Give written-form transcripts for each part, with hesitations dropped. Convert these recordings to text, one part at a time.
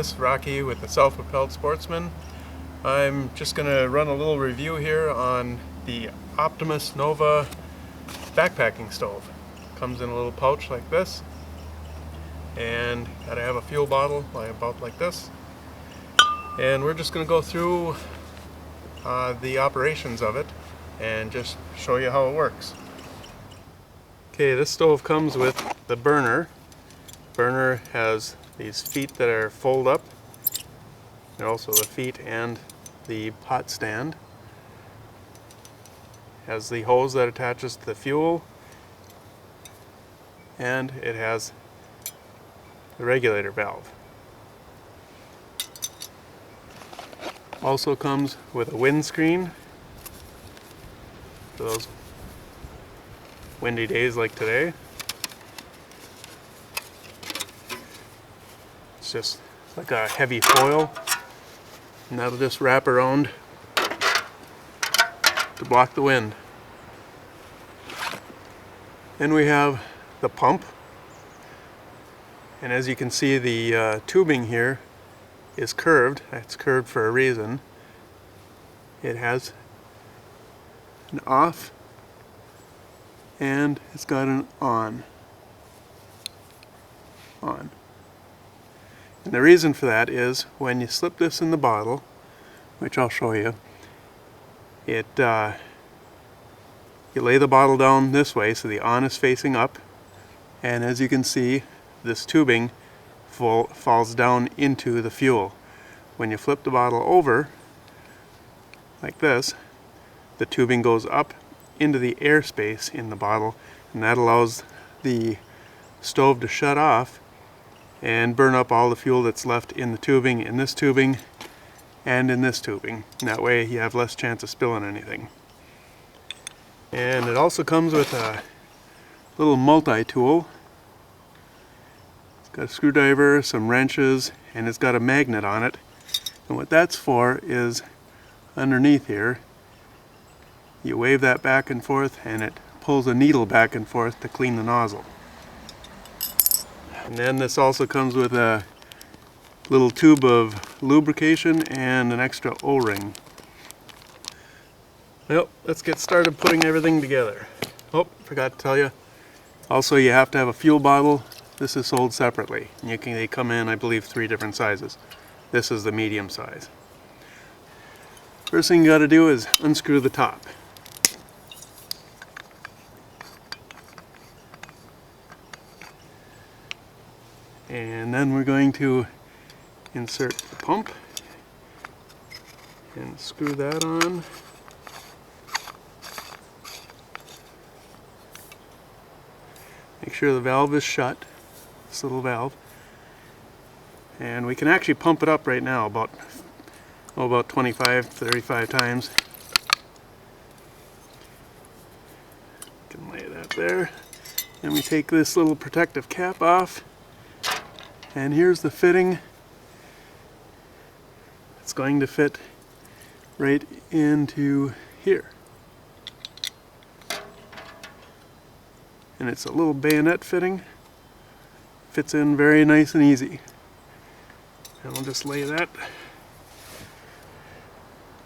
This is Rocky with the Self-Propelled Sportsman. I'm just going to run a little review here on the Optimus Nove backpacking stove. Comes in a little pouch like this, and gotta have a fuel bottle about like this. And we're just going to go through the operations of it and just show you how it works. Okay, this stove comes with the burner. Burner has these feet that are fold up. They're also the feet and the pot stand. Has the hose that attaches to the fuel, and it has the regulator valve. Also comes with a windscreen for those windy days like today. It's just like a heavy foil, and that'll just wrap around to block the wind. Then we have the pump, and as you can see, the tubing here is curved. It's curved for a reason. It has an off and it's got an on. And the reason for that is when you slip this in the bottle, which I'll show you, you lay the bottle down this way so the on is facing up, and as you can see, this tubing falls down into the fuel. When you flip the bottle over like this, the tubing goes up into the airspace in the bottle, and that allows the stove to shut off and burn up all the fuel that's left in the tubing, in this tubing, and in this tubing. And that way you have less chance of spilling anything. And it also comes with a little multi-tool. It's got a screwdriver, some wrenches, and it's got a magnet on it. And what that's for is underneath here, you wave that back and forth and it pulls a needle back and forth to clean the nozzle. And then this also comes with a little tube of lubrication and an extra O-ring. Well, let's get started putting everything together. Oh, forgot to tell you. Also, you have to have a fuel bottle. This is sold separately. They come in, I believe, 3 different sizes. This is the medium size. First thing you got to do is unscrew the top. And then we're going to insert the pump and screw that on. Make sure the valve is shut, this little valve. And we can actually pump it up right now about 25, 35 times. Can lay that there. And we take this little protective cap off. And here's the fitting. It's going to fit right into here. And it's a little bayonet fitting. Fits in very nice and easy. And we'll just lay that.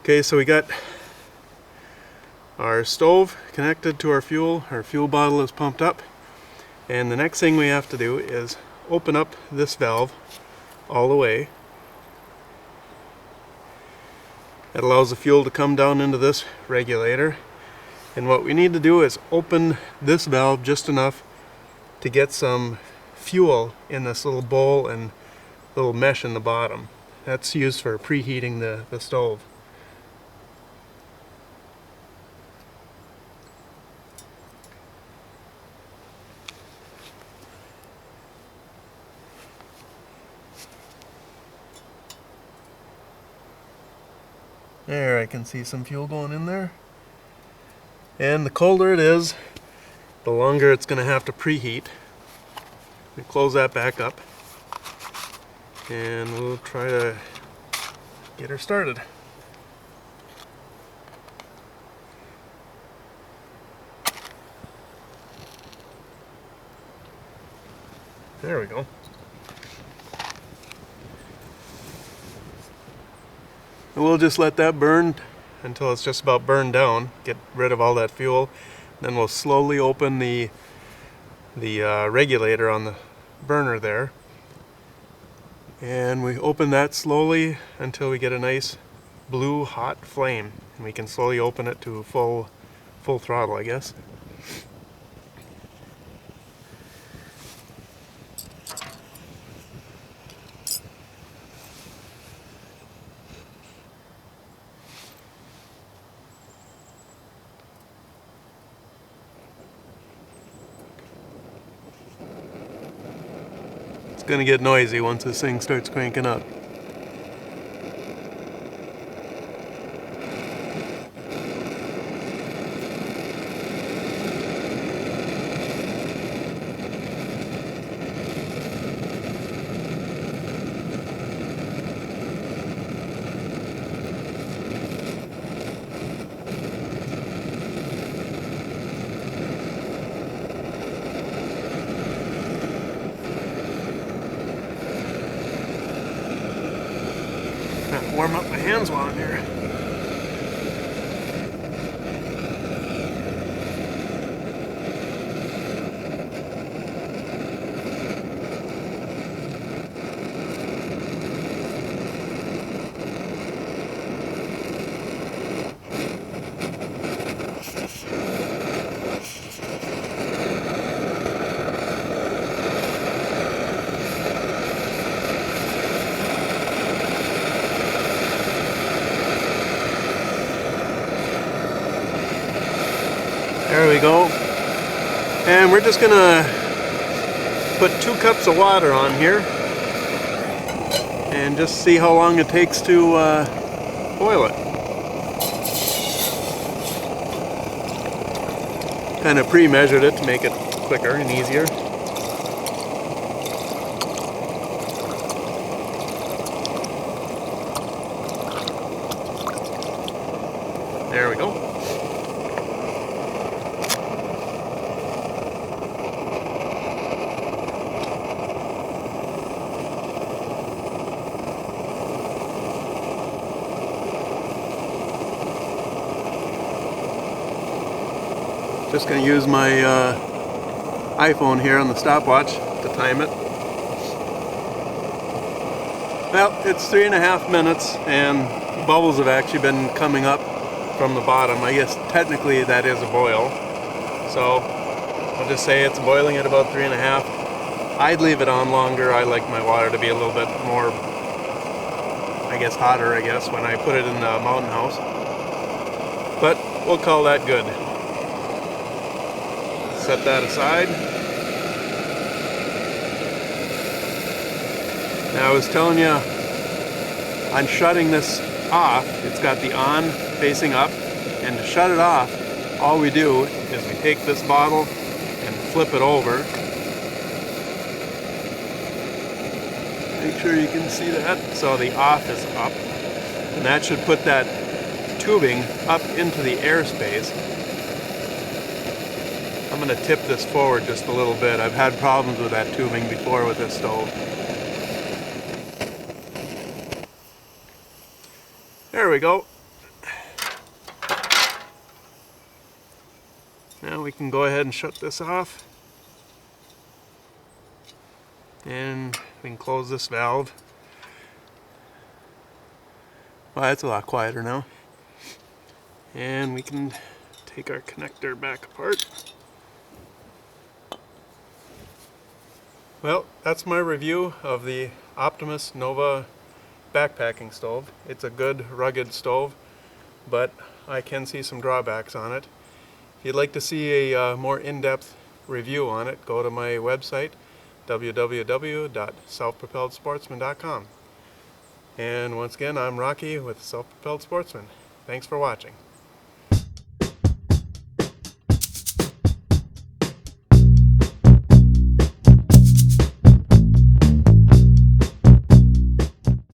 Okay, so we got our stove connected to our fuel bottle is pumped up, and the next thing we have to do is open up this valve all the way. That allows the fuel to come down into this regulator, and what we need to do is open this valve just enough to get some fuel in this little bowl and little mesh in the bottom. That's used for preheating the stove. There, I can see some fuel going in there. And the colder it is, the longer it's going to have to preheat. We close that back up, and we'll try to get her started. There we go. And we'll just let that burn until it's just about burned down, get rid of all that fuel. Then we'll slowly open the regulator on the burner there. And we open that slowly until we get a nice blue hot flame. And we can slowly open it to full throttle, I guess. It's going to get noisy once this thing starts cranking up. Warm up my hands while I'm here. There we go. And we're just gonna put 2 cups of water on here and just see how long it takes to boil it. Kind of pre-measured it to make it quicker and easier. There we go. Just going to use my iPhone here on the stopwatch to time it. Well, it's 3.5 minutes and bubbles have actually been coming up from the bottom. I guess technically that is a boil. So I'll just say it's boiling at about 3.5. I'd leave it on longer. I like my water to be a little bit more, I guess, hotter, when I put it in the mountain house. But we'll call that good. Set that aside. Now I was telling you, on shutting this off, it's got the on facing up, and to shut it off, all we do is we take this bottle and flip it over. Make sure you can see that. So the off is up, and that should put that tubing up into the airspace. I'm going to tip this forward just a little bit. I've had problems with that tubing before with this stove. There we go. Now we can go ahead and shut this off. And we can close this valve. Well, it's a lot quieter now. And we can take our connector back apart. Well, that's my review of the Optimus Nove backpacking stove. It's a good, rugged stove, but I can see some drawbacks on it. If you'd like to see a more in-depth review on it, go to my website, www.selfpropelledsportsman.com. And once again, I'm Rocky with Self Propelled Sportsman. Thanks for watching.